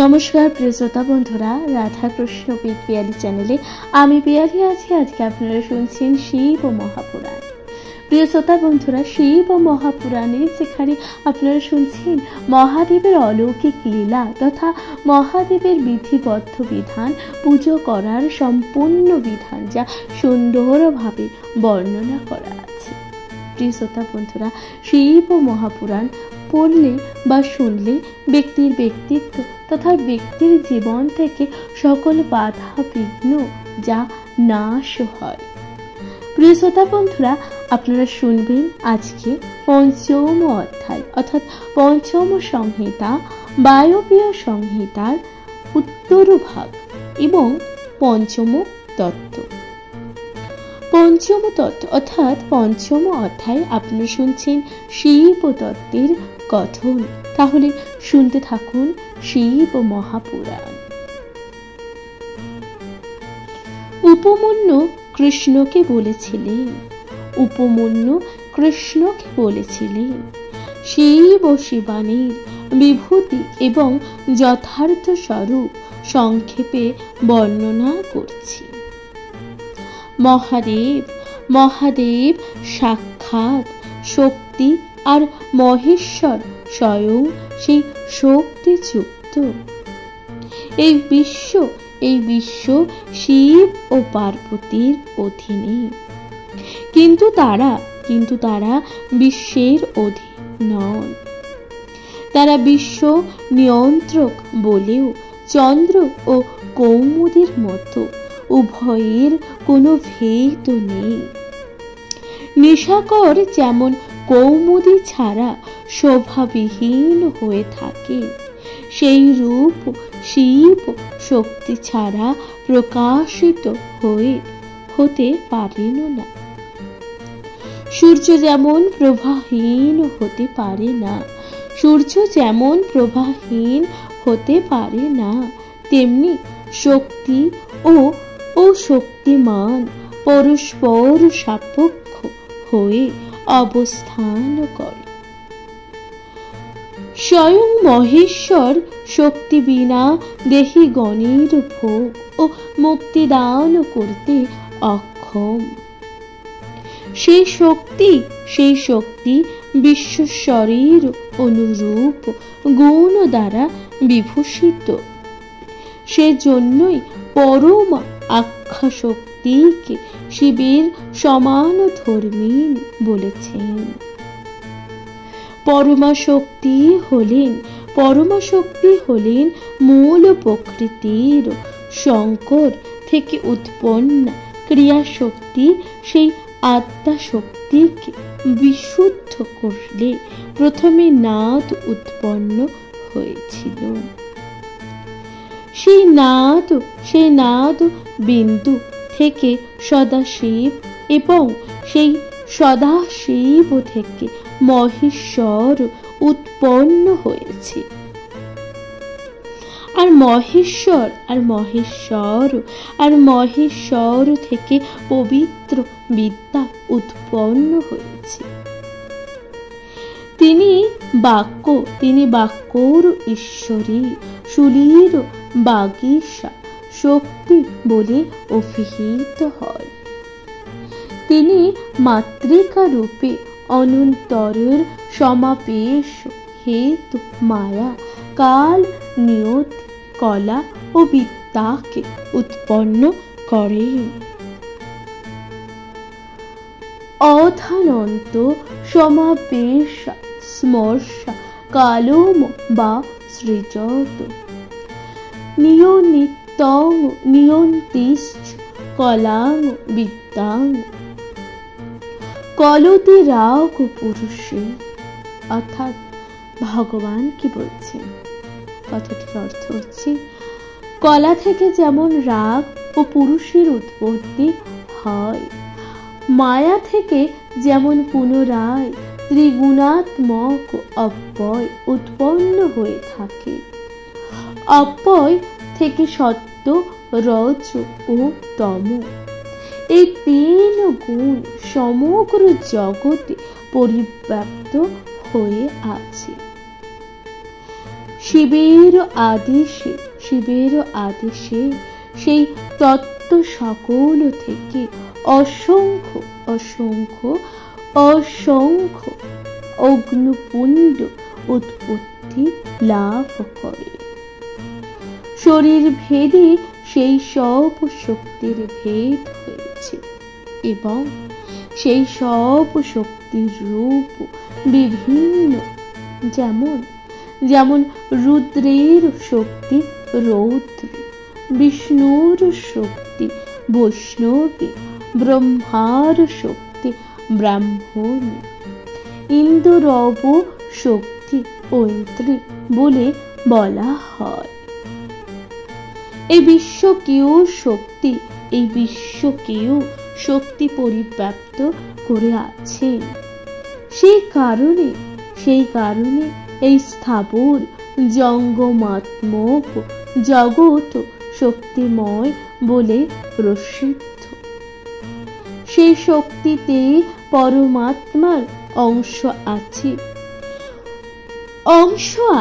নমস্কার প্রিয় শ্রোতা বন্ধুরা, রাধাকৃষ্ণ পিয়ালি চ্যানেলে আমি পিয়ালি আছি। আজকে আপনারা শুনছেন শিব ও মহাপুরাণ। প্রিয় শ্রোতা বন্ধুরা, শিব ও মহাপুরাণে যেখানে আপনারা শুনছেন মহাদেবের অলৌকিক লীলা তথা মহাদেবের বিধিবদ্ধ বিধান, পুজো করার সম্পূর্ণ বিধান যা সুন্দরভাবে বর্ণনা করা আছে। প্রিয় শ্রোতা বন্ধুরা, শিব ও মহাপুরাণ পড়লে বা শুনলে ব্যক্তির ব্যক্তিত্ব তথা ব্যক্তির জীবন থেকে সকল বাধা বিঘ্ন যা নাশ হয়। প্রিয় শ্রোতা বন্ধুরা, আপনারা শুনবেন আজকে পঞ্চম অধ্যায় অর্থাৎ পঞ্চম সংহিতা বায়বীয় সংহিতার উত্তর ভাগ এবং পঞ্চম তত্ত্ব। পঞ্চম তত্ত্ব অর্থাৎ পঞ্চম অধ্যায় আপনারা শুনছেন শিব তত্ত্বের কথন। তাহলে শুনতে থাকুন শিব মহাপুরাণ। উপমন্যু কৃষ্ণকে বলেছিলেন শিব ও শিবানীর বিভূতি এবং যথার্থ স্বরূপ সংক্ষেপে বর্ণনা করছি। মহাদেব সাক্ষাৎ শক্তি আর মহেশ্বর স্বয়ং সেই শক্তিযুক্ত। এই বিশ্ব শিব ও পার্বতীর অধীনে, কিন্তু তারা বিশ্বের অধীন নন। তারা বিশ্ব নিয়ন্ত্রক বলেও চন্দ্র ও কৌমুদীর মতো উভয়ের কোনো ভেদ নেই। নিশাকর যেমন কৌমুদী ছাড়া শোভাবিহীন হয়ে থাকে, সেই রূপ শিব শক্তি ছাড়া প্রকাশিত হতে পারেন না। সূর্য যেমন প্রভাহীন হতে পারে না, তেমনি শক্তি ও শক্তিমান পরস্পর সাপেক্ষ হয়ে অবস্থান করে। স্বয়ং মহেশ্বর শক্তি বিনা দেহিগণের ভোগ ও মুক্তিদান করতে অক্ষম। সেই শক্তি বিশ্বস্বরের অনুরূপ গুণ দ্বারা বিভূষিত। সেজন্যই পরম আখ্যা শক্তিকে শিবের সমান ধর্মীন বলেছেন। পরমাশক্তি হলেন মূল প্রকৃতির শঙ্কর থেকে উৎপন্ন ক্রিয়াশক্তি। সেই আত্মা শক্তিকে বিশুদ্ধ করলে প্রথমে নাদ উৎপন্ন হয়েছিল। সেই নাদ বিন্দু থেকে সদাশিব এবং সেই সদাশিব থেকে মহেশ্বর উৎপন্ন হয়েছে। আর মহেশ্বর থেকে পবিত্র বিদ্যা উৎপন্ন হয়েছে। তিনি বাক্যর ঈশ্বরী শুলির বাগীশা শক্তি বলে অভিহিত হয়। তিনি মাতৃকা রূপে অনন্তরের সমাবেশ হেতু মায়া কাল নিয়তি কলা ও বিদ্যাকে উৎপন্ন করেন। অধানন্ত সমাবেশ স্মর্শ কালম বা সৃজত নিয়নিত্যং নিয়ন্তিশ্চ কলাং বিদ্যাং কলতি রাগ পুরুষে। অর্থাৎ ভগবান কি বলছেন? কথাটির অর্থ হচ্ছে, কলা থেকে যেমন রাগ ও পুরুষের উৎপত্তি হয়, মায়া থেকে যেমন পুনরায় ত্রিগুণাত্মক অব্যয় উৎপন্ন হয়ে থাকে। অব্যয় থেকে সত্য, রজ ও তম, এই তিন গুণ সমগ্র জগতে পরিব্যাপ্ত হয়ে আছে। শিবের আদেশে সেই তত্ত্ব সকল থেকে অসংখ্য অসংখ্য অসংখ্য অগ্নিপুণ্ড উৎপত্তি লাভ করে। শরীর ভেদে সেই সব শক্তির ভেদ হয়েছে এবং সেই সব শক্তির রূপ বিভিন্ন, যেমন রুদ্রের শক্তি রৌদ্রে, বিষ্ণুর শক্তি বৈষ্ণবে, ব্রহ্মার শক্তি ব্রাহ্মণে, ইন্দ্রব শক্তি ঐন্দ্রে বলে বলা হয়। এই বিশ্বকেও শক্তি পরিব্যাপ্ত করে আছেন। সেই কারণে এই স্থাবর জঙ্গমাত্মক জগৎ শক্তিময় বলে প্রসিদ্ধ। সেই শক্তিতে পরমাত্মার অংশ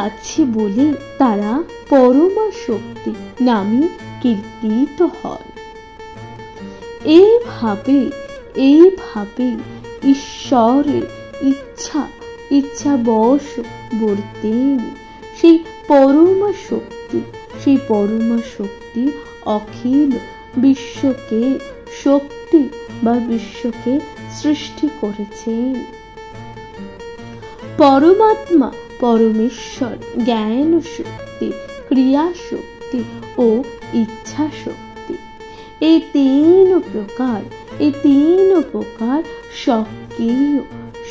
আছে বলে তারা পরমা শক্তি নামে কীর্তিত হয়। এইভাবে ঈশ্বরের ইচ্ছাবশ বর্তেন সেই পরমা শক্তি অখিল বিশ্বকে সৃষ্টি করেছেন। পরমাত্মা পরমেশ্বর জ্ঞান শক্তি, ক্রিয়া শক্তি ও ইচ্ছা শক্তি, এই তিন প্রকার স্বকীয়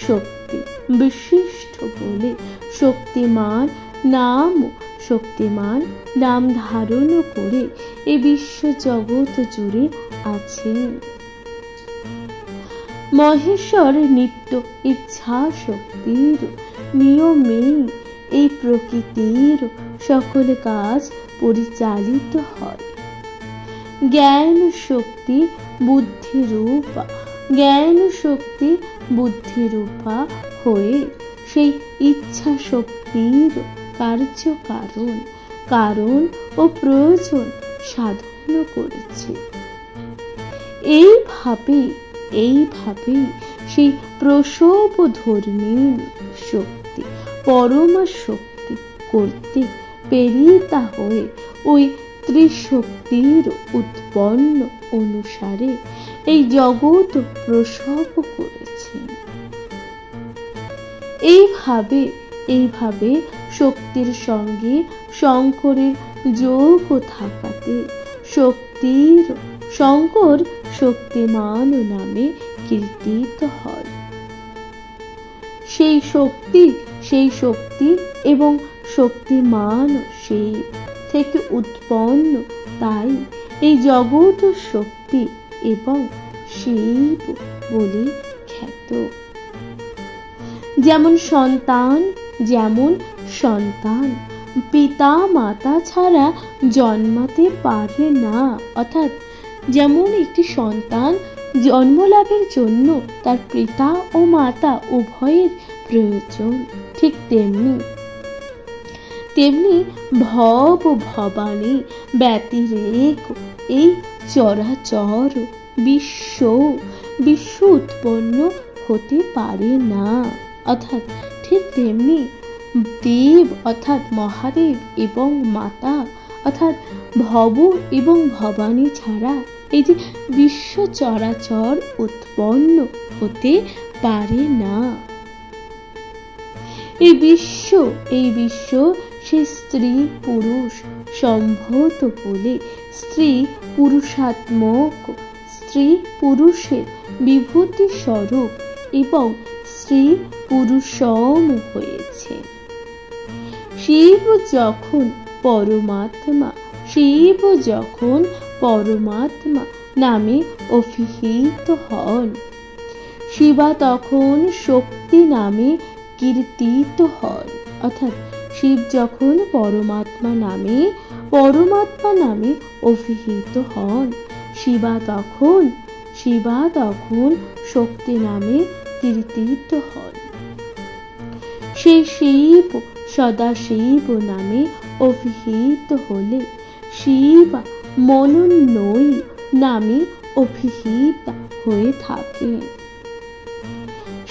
শক্তি বিশিষ্ট বলে শক্তিমান নাম ধারণ করে এই বিশ্ব জগৎ জুড়ে আছেন। মহেশ্বর নিত্য ইচ্ছা শক্তির নিয়মে এই প্রকৃতির সকল কাজ পরিচালিত হয়। জ্ঞান শক্তি বুদ্ধিরূপা হয়ে সেই ইচ্ছা শক্তির কারণ ও প্রয়োজন সাধন করেছে। এইভাবে সেই প্রসব ধর্মীর শক্তি পরমা শক্তি করতে প্রেরিতা হয়ে ওই ত্রিশক্তির উৎপন্ন অনুসারে এই জগৎ প্রসব করেছেন। এইভাবে শক্তির সঙ্গে শঙ্করের যোগ থাকাতে শঙ্কর শক্তিমান নামে কীর্তিত হয়। সেই শক্তি এবং শক্তিমান সেই থেকে উৎপন্ন, তাই এই জগৎ শক্তি এবং শিব বলে খ্যাত। যেমন সন্তান পিতা মাতা ছাড়া জন্মাতে পারে না, অর্থাৎ যেমন একটি সন্তান জন্ম লাভের জন্য তার পিতা ও মাতা উভয়ের প্রয়োজন, ঠিক তেমনি ভবানী ব্যতিরেক এই চরাচর বিশ্ব উৎপন্ন হতে পারে না, অর্থাৎ ঠিক তেমনি দেব অর্থাৎ মহাদেব এবং মাতা অর্থাৎ ভব এবং ভবানী ছাড়া এই যে বিশ্ব চরাচর উৎপন্ন হতে পারে না। এই বিশ্ব সে স্ত্রী পুরুষ সম্ভূত বলে স্ত্রী পুরুষাত্মক, স্ত্রী পুরুষের বিভূতি স্বরূপ এবং স্ত্রী পুরুষম হয়েছে। শিব যখন পরমাত্মা নামে অভিহিত হন, শিবা তখন শক্তি নামে কীর্তিত হন, অর্থাৎ শিব যখন পরমাত্মা নামে অভিহিত হন, শিবা তখন শক্তি নামে কীর্তিত হন। সেই শিব সদাশিব নামে অভিহিত হলে শিবা মনোন্নয়ী নামে অভিহিতা হয়ে থাকে।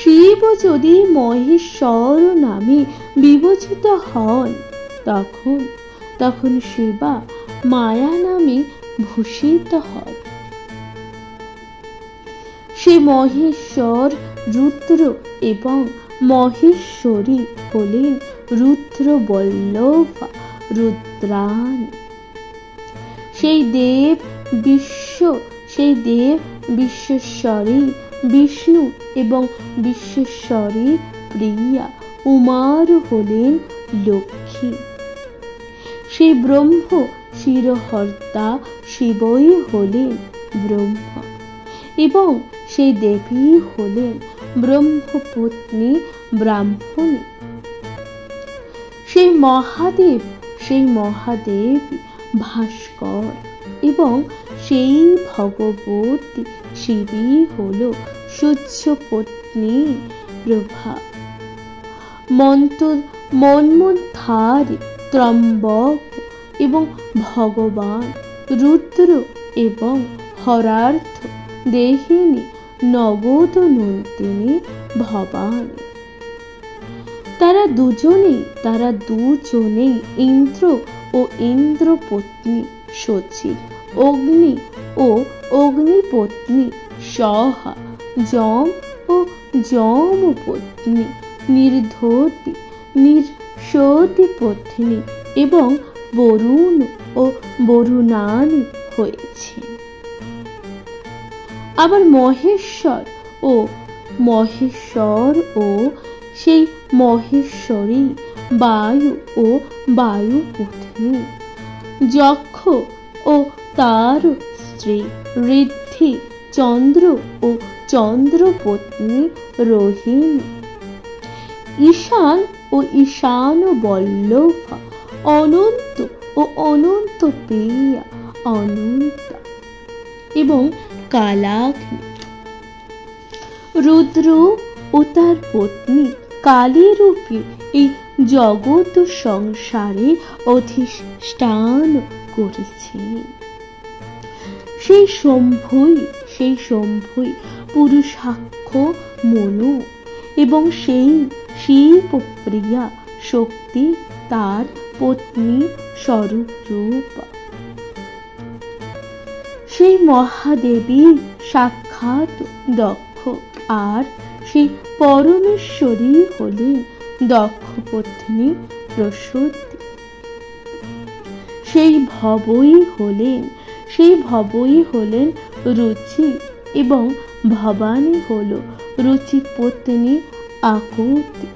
শিব যদি মহেশ্বর নামে বিবেচিত হন তখন শিবা মায়া নামে ভূষিত হন। সে মহেশ্বর রুদ্র এবং মহেশ্বরী হলেন রুদ্র বল্লভা রুদ্রাণী। সেই দেব বিশ্বেশ্বরী বিষ্ণু এবং বিশ্বেশ্বরী প্রিয়া উমার হলেন লক্ষ্মী। সেই ব্রহ্ম শিরহর্তা শিবই হলেন ব্রহ্মা এবং সেই দেবী হলেন ব্রহ্মপত্নী ব্রাহ্মণী। সেই মহাদেব ভাস্কর এবং সেই ভগবতী শিবী হল সূর্যপত্নী প্রভা। মন্মন্থারী ত্রম্বক এবং ভগবান রুদ্র এবং হরার্থ দেহিনী নগদনন্দিনী ভবানী। তারা দুজনেই ইন্দ্র ও ইন্দ্রপত্নী শচী, অগ্নি ও অগ্নিপত্নী সহা, যম ও যমপত্নী নির্ষতি পত্নী এবং বরুণ ও বরুণানী হয়েছে। আবার মহেশ্বর ও সেই মহেশ্বরী বায়ু ও বায়ুপত্নী, যক্ষ ও তার স্ত্রী ঋদ্ধি, চন্দ্র ও চন্দ্রপত্নী রোহিণী, ঈশান ও ঈশান বল্লভা, অনন্ত ও অনন্ত প্রিয়া অনন্তা এবং কালাগ্নি, রুদ্র ও তার পত্নী কালী রূপে এই জগৎ সংসারে অধিষ্ঠান করেছেন। সেই শম্ভুই পুরুষাক্ষ মনু এবং সেই শিবপ্রিয়া শক্তি তার পত্নী স্বরূপ রূপা। সেই মহাদেবী সাক্ষাৎ দক্ষ, আর সেই পরমেশ্বরী হলেন দক্ষপত্নী প্রসূতি। সেই ভবই হলেন রুচি এবং ভবানী হল রুচিপত্নী আকুতি।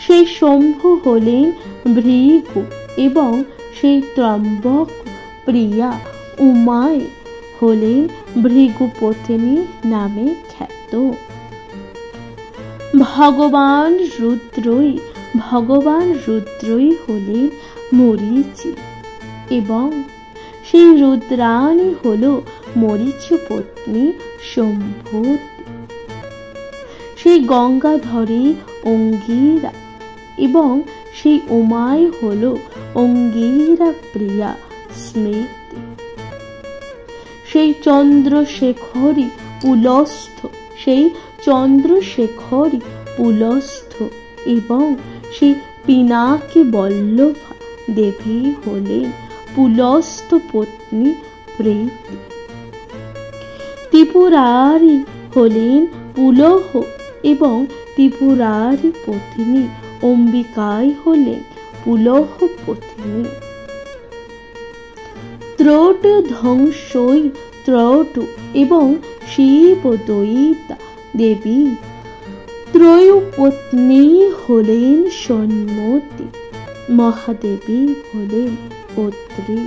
সেই শম্ভু হলেন ভৃগু এবং সেই ত্রম্বক প্রিয়া উমায় হলেন ভৃগুপত্নী নামে খ্যাত। ভগবান রুদ্রই হলেন মরীচি এবং সেই রুদ্রাণী হল মরীচিপত্নী সম্ভূতি। সেই গঙ্গাধরী অঙ্গিরা এবং সেই উমায় হল অঙ্গিরা প্রিয়া স্মৃতি। সেই চন্দ্রশেখরী পুলস্থ এবং সেই পিনাকী বল্লভা দেবী হলেন পুলস্থ পত্নী প্রীতি। ত্রিপুরারি হলেন পুলহ এবং ত্রিপুরারি পত্নী অম্বিকাই হলেন পুলহ পত্নী। ত্রোট ধ্বংসই ত্রোট এবং শিবদয়িতা দেবী ত্রয়োপত্নী হলেন সন্মতি। মহাদেবী হলেন অত্রি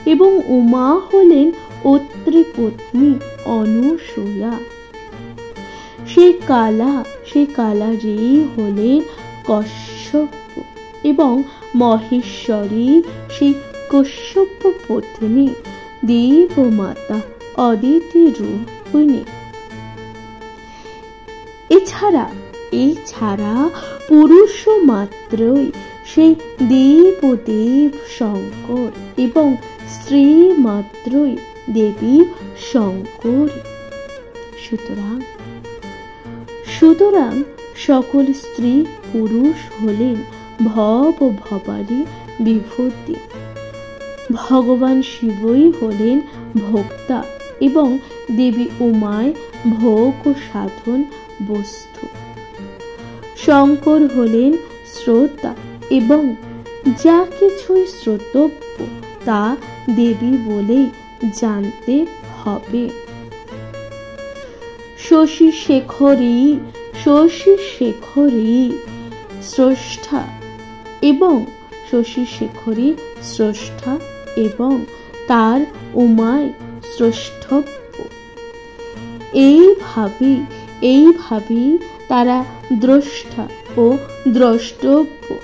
এবং উমা হলেন অত্রি পত্নী অনুসূয়া। সেই কালারী হলেন কশ্যপ এবং মহেশ্বরী সেই কশ্যপ পত্নী দেবমাতা অদিতি রূপিণী। এই ছাড়া পুরুষ মাত্রই সেই দেবদেব শঙ্কর এবং স্ত্রী মাত্রই দেবী শঙ্কর। সুতরাং সকল স্ত্রী পুরুষ হলেন ভব ভবানী বিভূতি। ভগবান শিবই হলেন ভোক্তা এবং দেবী উমায় ভোগ ও সাধন বস্তু। শঙ্কর হলেন শ্রোতা এবং যা কিছুই শ্রোতব্য তা দেবী বলেই জানতে হবে। শশী শেখরী স্রষ্টা এবং তার উমায় স্রষ্টব্য। এইভাবেই তারা দ্রষ্টা ও দ্রষ্টব্য,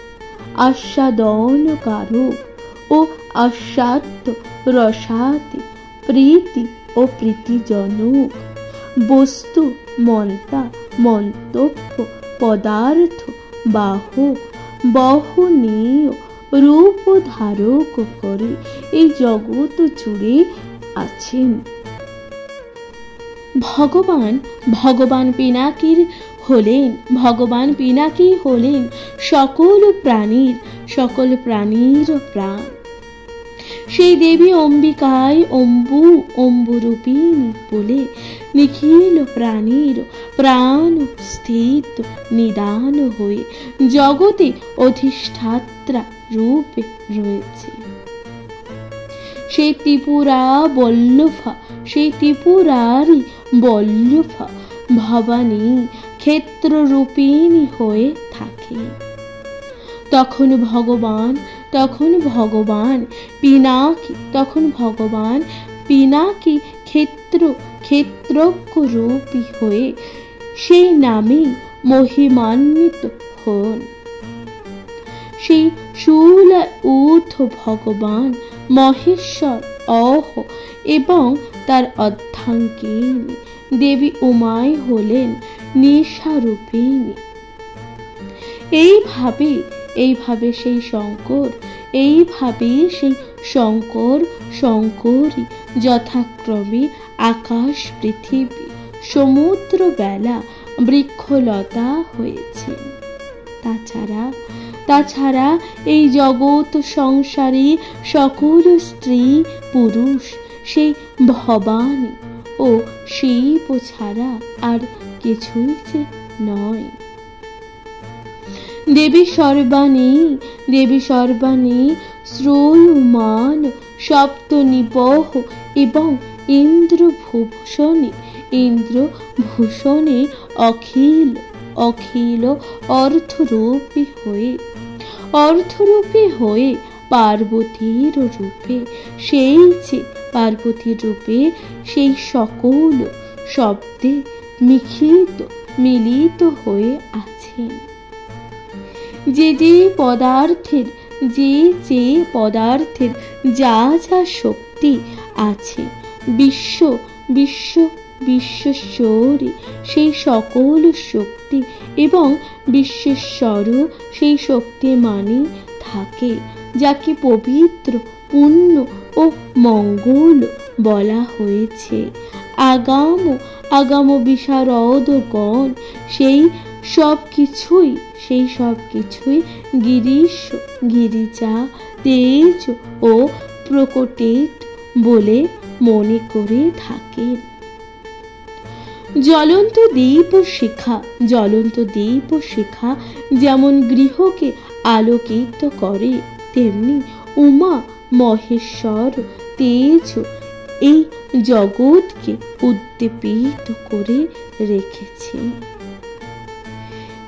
আস্বাদনকারক ও আস্বাদ্য, রসাদি, প্রীতি ও প্রীতিজনক, বস্তু মন্তা, মন্তব্য, পদার্থ, বাহক, বহনীয় রূপ ধারক করে এই জগৎ জুড়ে আছেন। ভগবান পিনাকী হলেন সকল প্রাণীর প্রাণ। সেই দেবী অম্বিকায় অম্বুরূপিণী বলে নিখিল প্রাণীর প্রাণ স্থিত নিদান হয়ে জগতে অধিষ্ঠাত্রা রূপে রয়েছে। সেই ত্রিপুরারই বল্লভা ভবানী ক্ষেত্ররূপিণী হয়ে থাকে। তখন ভগবান পিনাকী ক্ষেত্রজ্ঞ রূপী হয়ে সেই নামে মহিমান্বিত হন। সেই শূলঊর্ধ্ব ভগবান মহেশ্বর এবং তার অর্ধাঙ্গিনী দেবী উমাই হলেন নিশারূপিণী। এইভাবে সেই শঙ্করী যথাক্রমে আকাশ, পৃথিবী, সমুদ্র, বেলা, বৃক্ষলতা হয়েছেন। তাছাড়া এই জগৎ সংসারী সকল স্ত্রী পুরুষ সেই ভবানী ও শিব ছাড়া আর কিছুই যে নয়। দেবী সর্বাণী শ্রোয়মান সপ্তনিবহ এবং ইন্দ্রভূষণে অখিল অর্থরূপী হয়ে পার্বতীর রূপে সেই সকল শব্দে মিলিত হয়ে আছেন। যে পদার্থের যা শক্তি আছে বিশ্বশ্বরী সেই সকল শক্তি এবং বিশ্বেশ্বরও সেই শক্তি মানি থাকে, যাকে পবিত্র, পুণ্য ও মঙ্গল বলা হয়েছে। আগাম বিশারদগণ সেই সব কিছুই গিরিশ, গিরিজা, তেজ ও প্রকটিত বলে মনে করে থাকেন। জ্বলন্ত দীপ শিখা যেমন গৃহকে আলোকিত করে, তেমনি উমা মহেশ্বর তেজ এই জগৎকে উদ্দীপিত করে রেখেছে।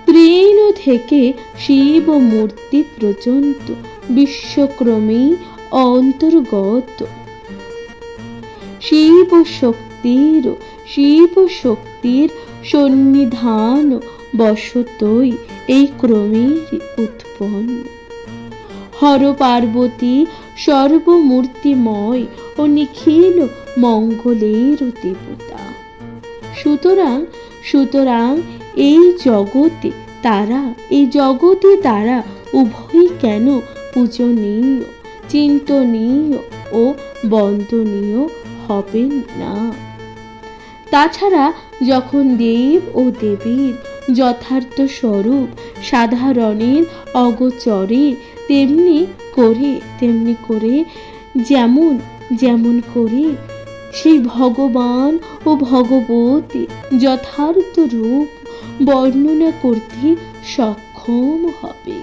তৃণ থেকে শিব মূর্তি পর্যন্ত বিশ্বক্রমেই অন্তর্গত। শিব শক্তির সন্নিধান বশতই এই ক্রমের উৎপন্ন। হর পার্বতী সর্বমূর্তিময় ও নিখিল মঙ্গলের দেবতা। সুতরাং এই জগতে তারা উভয়ই কেন পূজনীয়, চিন্তনীয় ও বন্দনীয় হবেন না? তাছাড়া যখন দেব ও দেবীর যথার্থ স্বরূপ সাধারণের অগোচরে তেমনি করে যেমন করে সেই ভগবান ও ভগবতী যথার্থ রূপ বর্ণনা করতে সক্ষম হবে,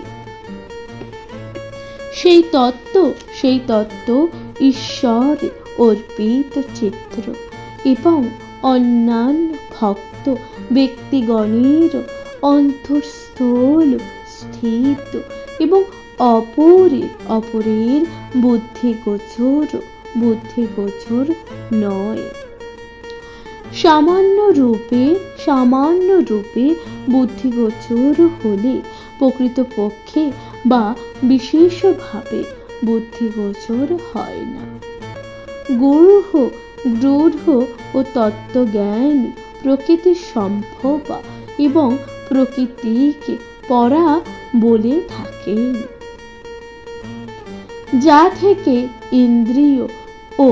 সেই তত্ত্ব ঈশ্বর অর্পিত চিত্র এবং অন্যান্য ভক্ত ব্যক্তিগণের অন্তঃস্থল স্থিত এবং অপরের বুদ্ধিগোচর নয়। সামান্য রূপে বুদ্ধিগোচর হলে প্রকৃতপক্ষে বা বিশেষভাবে বুদ্ধিগোচর হয় না। গূঢ় ও তত্ত্বজ্ঞান প্রকৃতির সম্ভব এবং প্রকৃতিকে পরা বলে থাকেন, যা থেকে ইন্দ্রিয় ও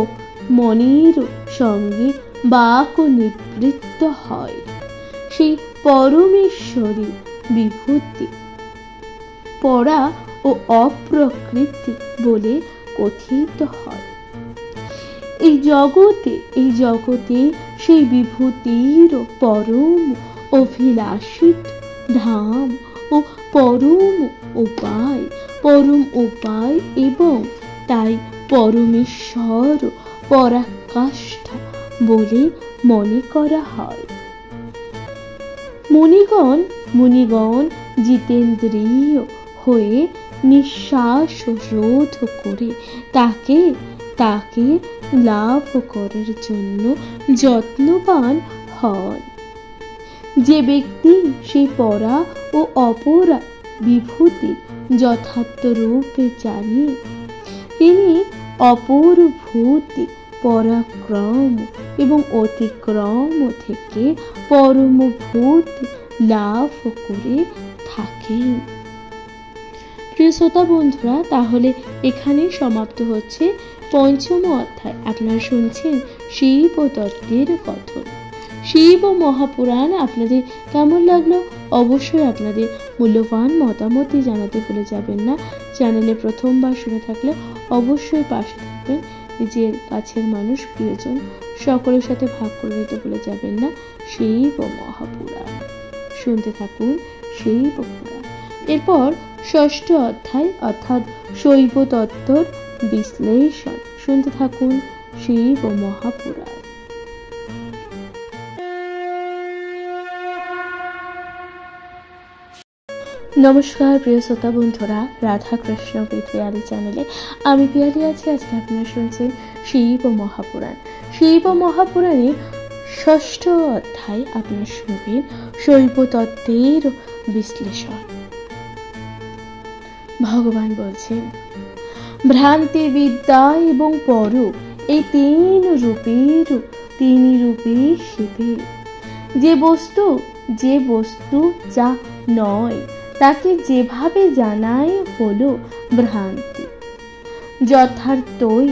মনের সঙ্গে বাক নিবৃত্ত হয়, সেই পরমেশ্বরী বিভূতি পরা ও অপ্রকৃতি বলে কথিত হয়। এই জগতে সেই বিভূতির পরম অভিলাষিত ধাম ও পরম উপায় এবং তাই পরমেশ্বর পরাকাষ্ঠা বলে মনে করা হয়। মুনিগণ জিতেন্দ্রিয় হয়ে নিঃশ্বাস রোধ করে তাকে লাভ করার জন্য যত্নবান হন। যে ব্যক্তি সেই পরা ও অপরা বিভূতির যথার্থ রূপে জানে, তিনি অপরভূতি পরাক্রম এবং অতিক্রম থেকে পরমভূতি লাভ করে থাকেন। প্রিয় শ্রোতা বন্ধুরা, তাহলে এখানেই সমাপ্ত হচ্ছে পঞ্চম অধ্যায়। আপনারা শুনছেন শিব তত্ত্বের কথন। শিব মহাপুরাণ আপনাদের কেমন লাগলো অবশ্যই আপনাদের মূল্যবান মতামত জানাতে ভুলে যাবেন না। চ্যানেলে প্রথমবার শুনে থাকলে অবশ্যই পাশে থাকবেন। নিজের কাছের মানুষ, প্রিয়জন সকলের সাথে ভাগ করে নিতে ভুলে যাবেন না। শিব মহাপুরাণ শুনতে থাকুন। শিব পুরাণ এরপর ষষ্ঠ অধ্যায় অর্থাৎ শৈব তত্ত্বর বিশ্লেষণ শুনতে থাকুন। শিব মহাপুরাণ। নমস্কার প্রিয় শ্রোতা বন্ধুরা, রাধা কৃষ্ণ পিয়ালি চ্যানেলে আমি পিয়ালি আছি। আজকে আপনারা শুনছেন শিব মহাপুরাণ। শিব মহাপুরাণে ষষ্ঠ অধ্যায় আপনারা শুনবেন শৈব তত্ত্বের বিশ্লেষণ। ভগবান বলছেন, ভ্রান্তি, বিদ্যা এবং পর এই তিন রূপে শিবের। যে বস্তু যা নয় তাকে যেভাবে জানাই হলো ভ্রান্তি। যথার্থই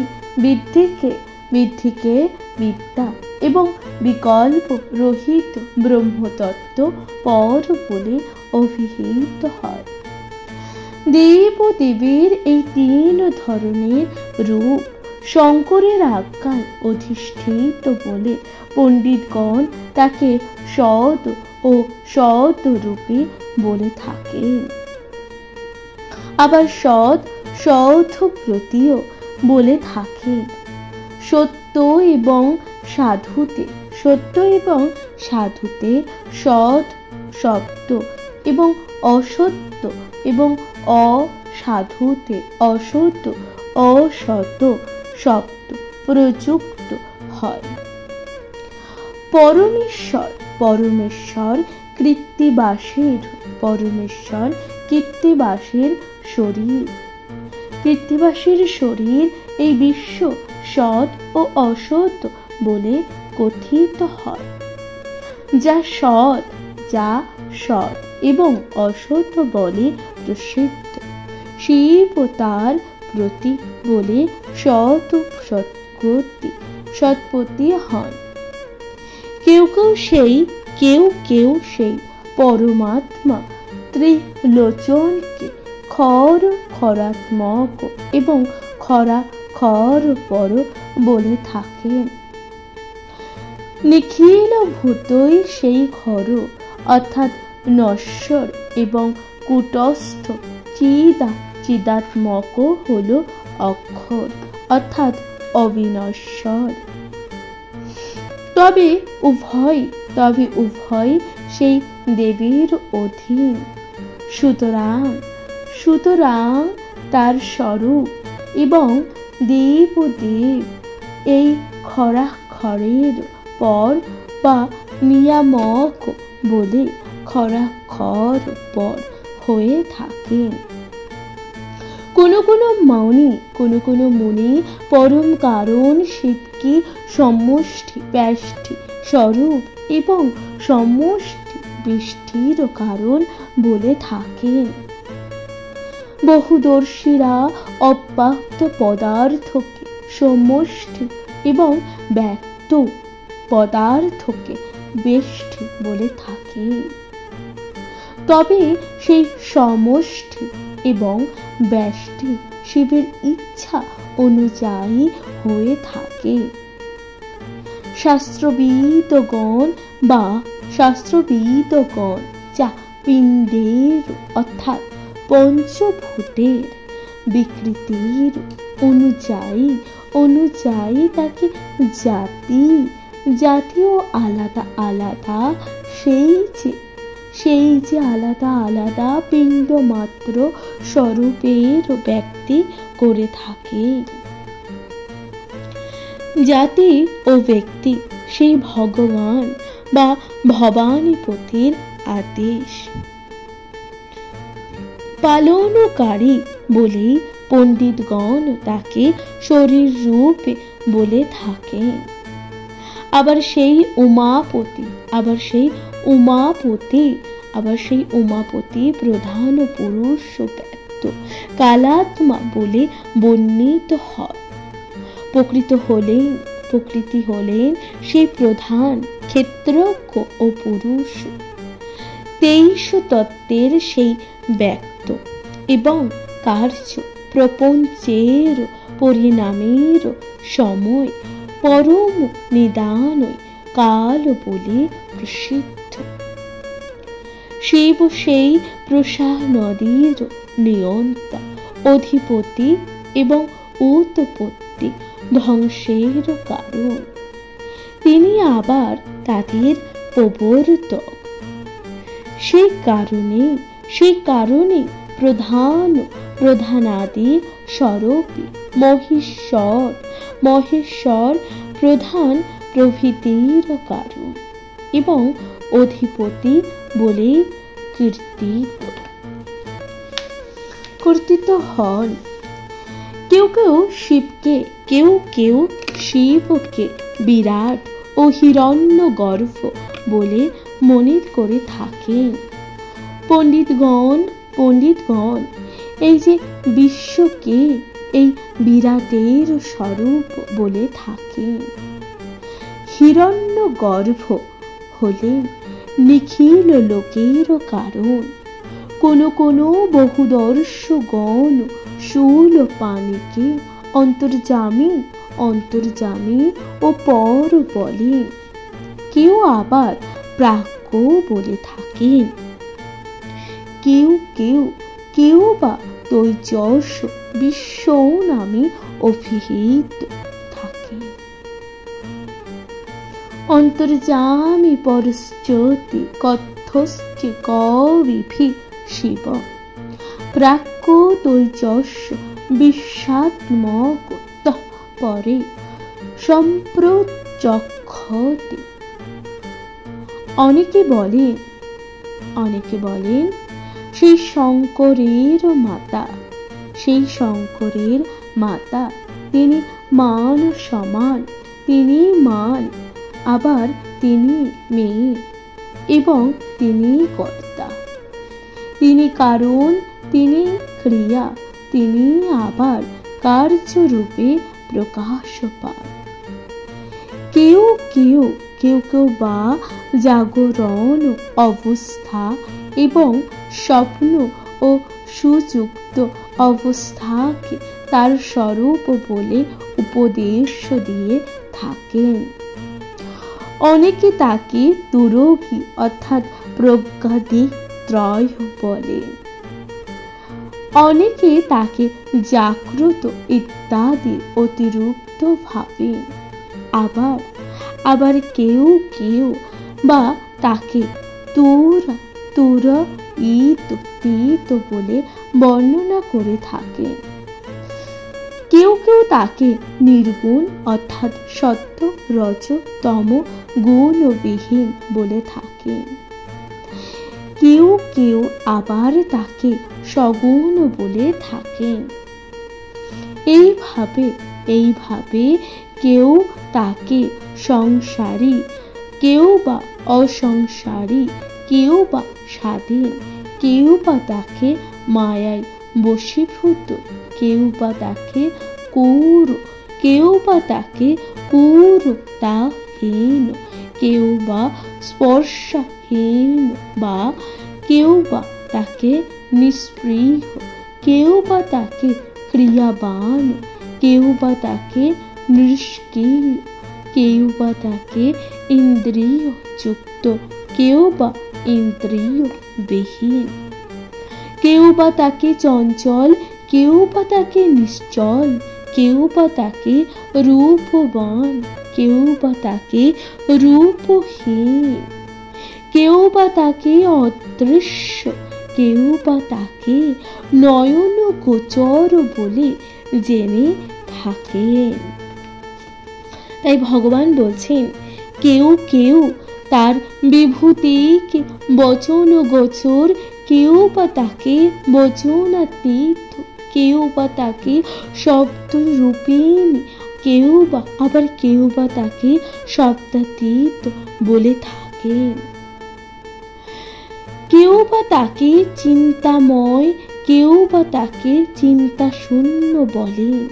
বৃদ্ধিকে বিদ্যা এবং বিকল্প রহিত ব্রহ্মতত্ত্ব পর বলে অভিহিত হয়। দেব ও দেবীর এই তিন ধরনের রূপ শঙ্করের আজ্ঞায় অধিষ্ঠিত বলে পণ্ডিতগণ তাকে সৎ ও সৎ রূপে বলে থাকেন। আবার সৎ প্রতিও বলে থাকেন। সত্য এবং সাধুতে সৎ শব্দ এবং অসত্য এবং অসাধুতে অসৎ শব্দ প্রযুক্ত হয়। পরমেশ্বর কৃত্তিবাসের শরীর এই বিশ্ব সৎ ও অসৎ বলে কথিত হয়। যা সৎ এবং অসৎ বলে প্রসিদ্ধ। শিব তার প্রতি বলে সৎপতি হন। কেউ কেউ সেই পরমাত্মা ত্রিলোচনকে খরাত্মক এবং খরপর বলে থাকেন। নিখিল ভূতই সেই খর অর্থাৎ নশ্বর এবং কূটস্থ চিদাত্মক হল অক্ষর অর্থাৎ অবিনশ্বর। তবে উভয় সেই দেবীর অধীন। সুতরাং তার স্বরূপ এবং দেব এই খরাখরের পর বা নিয়ামক বলে খরাখর পর হয়ে থাকেন। কোনো মুনি পরম কারণ শিবকে সমষ্টি ব্যষ্টি স্বরূপ এবং সমষ্টি বৃষ্টির কারণ বলে থাকেন। বহুদর্শীরা অব্যক্ত পদার্থকে সমষ্টি এবং ব্যক্ত পদার্থকে বেষ্টি বলে থাকে। তবে সেই সমষ্টি এবং ব্যষ্টি শিবের ইচ্ছা অনুযায়ী হয়ে থাকে। শাস্ত্রবিদগণ যা পিণ্ডের অর্থাৎ পঞ্চভূতের বিকৃতির অনুযায়ী তাকে জাতীয় আলাদা আলাদা সেই যে আলাদা আলাদা পিণ্ড মাত্র স্বরূপের ব্যক্তি করে থাকে। জাতি ও ব্যক্তি সেই ভগবান বা ভবানীপতির আদেশ পালনকারী বলেই পণ্ডিতগণ তাকে শরীর রূপে বলে থাকেন। আবার সেই উমাপতি প্রধান পুরুষ ব্যক্ত কালাত্মা বলে বর্ণিত হয়। প্রকৃতি হলেন সেই প্রধান ক্ষেত্রজ্ঞ ও পুরুষ 23 তত্ত্বের সেই ব্যক্ত এবং কার্য প্রপঞ্চের পরিণামের সময় পরম নিদানই কাল বলে প্রসিদ্ধ। শিব সেই প্রসাহ নদীর নিয়ন্তা অধিপতি এবং উৎপত্তি ধ্বংসের কারণ। তিনি আবার তাদের প্রবর্তক। সেই কারণে প্রধানাদি স্বরূপী মহেশ্বর প্রধান প্রভৃতির কারণ এবং অধিপতি বলে কীর্তিত হন। কেউ শিবকে বিরাট ও হিরণ্যগর্ভ বলে মনে করে থাকেন। পণ্ডিতগণ এই যে বিশ্বকে এই বিরাটের স্বরূপ বলে থাকেন। হিরণ্যগর্ভ হলেন নিখিল লোকের কারণ। কোনো বহুদর্শগণ শূল পানিকে অন্তর্যামী ও পর বলেন। কেউ আবার প্রাজ্ঞ বলে থাকেন। কেউ বা তৈজস বিশ্ব নামে অভিহিত থাকে। অন্তর্যামী পরশ্চতি কথ্যশ্চ কবিভি শিব প্রাজ্ঞ তৈজস বিশ্বাত্মক পরে সম্প্রচক্ষতে। অনেকে বলেন সেই শঙ্করের মাতা তিনি মান সমান, তিনি মান আবার তিনি মেয়ে। এবং তিনিই কর্তা, তিনি কারণ, তিনি ক্রিয়া, তিনি আবার কার্যরূপে প্রকাশ পান। কেউ কেউ কেউ কেউ বা জাগরণ অবস্থা এবং স্বপ্ন ও সুযুক্ত অবস্থাকে তার স্বরূপ বলে উপদেশ দিয়ে থাকেন। অনেকে তাকে তুরগী অর্থাৎ প্রজ্ঞাদিত্রয় বলেন, অনেকে তাকে জাগ্রত ইত্যাদি অতিরিক্ত ভাবেন। আবার আবার কেউ কেউ বা তাকে তুরা তুরা ইত তিত বলে বর্ণনা করে থাকেন। কেউ কেউ তাকে নির্গুণ অর্থাৎ সত্য রজ তম গুণবিহীন বলে থাকেন। কেউ কেউ আবার তাকে সগুণ বলে থাকেন। এইভাবে কেউ তাকে সংসারী, কেউ বা অসংসারী, কেউ বা স্বাধীন, কেউ বা তাকে মায়ায় বশীভূত, কেউ বা তাকে ক্রূর, কেউ বা তাকে ক্রূরতাহীন, কেউ বা স্পর্শহীন, বা কেউ বা তাকে নিস্পৃহ, কেউ বা তাকে ক্রিয়াবান, কেউ বা তাকে নিষ্ক্রিয়, কেউ বা তাকে ইন্দ্রিয় যুক্ত, কেউ বা ইন্দ্রিয় বিহীন, কেউ বা তাকে চঞ্চল, কেউ বা তাকে নিশ্চল, কেউ বা তাকে রূপবান, কেউ বা তাকে রূপহীন, কেউ বা তাকে অদৃশ্য, কেউ বা তাকে নয়ন গোচর বলে জেনে থাকেন। তাই ভগবান বলছেন, কেউ কেউ তার বিভূতিকে বচন গোচর, কেউ বা তাকে বচনাতীত, কেউ বা তাকে শব্দ রূপিণী, কেউ বা তাকে শব্দাতীত বলে থাকেন। কেউ বা তাকে চিন্তাময়, কেউ বা তাকে চিন্তা শূন্য বলেন,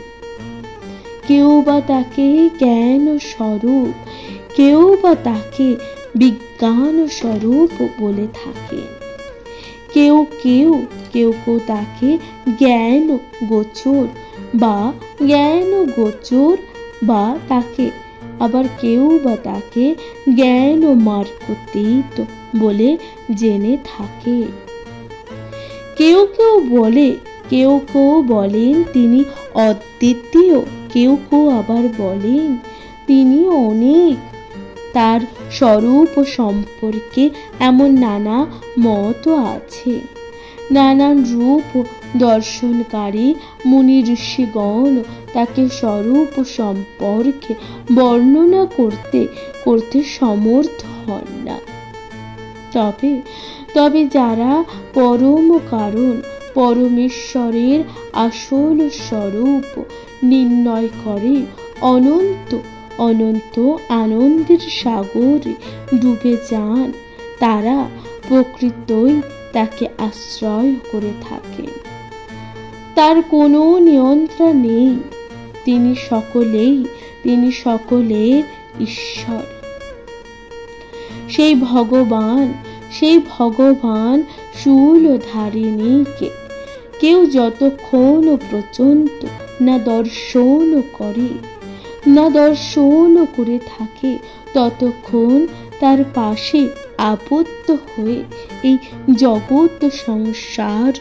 কেউ বা তাকে জ্ঞান স্বরূপ, কেউ বা তাকে বিজ্ঞান স্বরূপ বলে থাকেন। কেউ কেউ কেউ কেউ তাকে জ্ঞান গোচর বা তাকে আবার কেউ বা তাকে জ্ঞান মার্গতীত বলে জেনে থাকে। কেউ কেউ বলেন তিনি অদ্বিতীয়, কেউ কেউ আবার বলেন তিনি অনেক। তার স্বরূপ সম্পর্কে এমন নানা মত আছে। নানান রূপ দর্শনকারী মুনি ঋষিগণ তাকে স্বরূপ সম্পর্কে বর্ণনা করতে সমর্থ হন না। তবে যারা পরম কারণ পরমেশ্বরের আসল স্বরূপ নির্ণয় করে অনন্ত অনন্ত আনন্দের সাগরে ডুবে যান, তারা প্রকৃতই তাকে আশ্রয় করে থাকেন। তার কোনো নিয়ন্ত্রণ নেই, তিনি সকলের ঈশ্বর। সেই ভগবান শূলধারিণীকে কেউ যতক্ষণ পর্যন্ত না দর্শন করে থাকে ততক্ষণ তার পাশে আবদ্ধ হয়ে এই জগৎ সংসার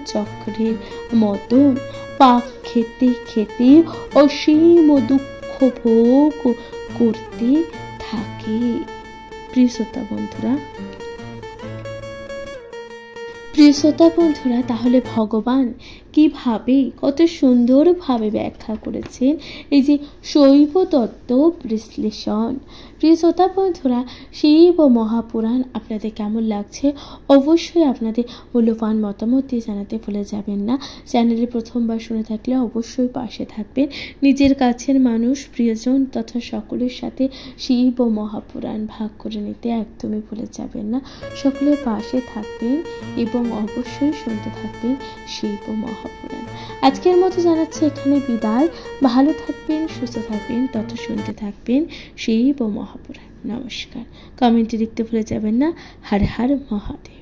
চক্রের মতন পাক খেতে খেতে অসীম দুঃখ ভোগ করতে থাকে। প্রিয় শ্রোতা বন্ধুরা, তাহলে ভগবান কিভাবে কত সুন্দরভাবে ব্যাখ্যা করেছেন এই যে শৈব তত্ত্ব বিশ্লেষণ। প্রিয় শ্রোতা বন্ধুরা, শিব ও মহাপুরাণ আপনাদের কেমন লাগছে অবশ্যই আপনাদের মূল্যবান মতামত দিয়ে জানাতে ভুলে যাবেন না। চ্যানেলে প্রথমবার শুনে থাকলে অবশ্যই পাশে থাকবেন। নিজের কাছের মানুষ, প্রিয়জন তথা সকলের সাথে শিব ও মহাপুরাণ ভাগ করে নিতে একদমই ভুলে যাবেন না। সকলের পাশে থাকবেন এবং অবশ্যই শুনতে থাকবেন শিব ও মহাপুরাণ। আজকের মতো জানাচ্ছি এখানে বিদায়। ভালো থাকবেন, সুস্থ থাকবেন, তত শুনতে থাকবেন শিব ও মহাপুরাণ। নমস্কার। কমেন্টে লিখতে ভুলে যাবেন না। হর হর মহাদেব।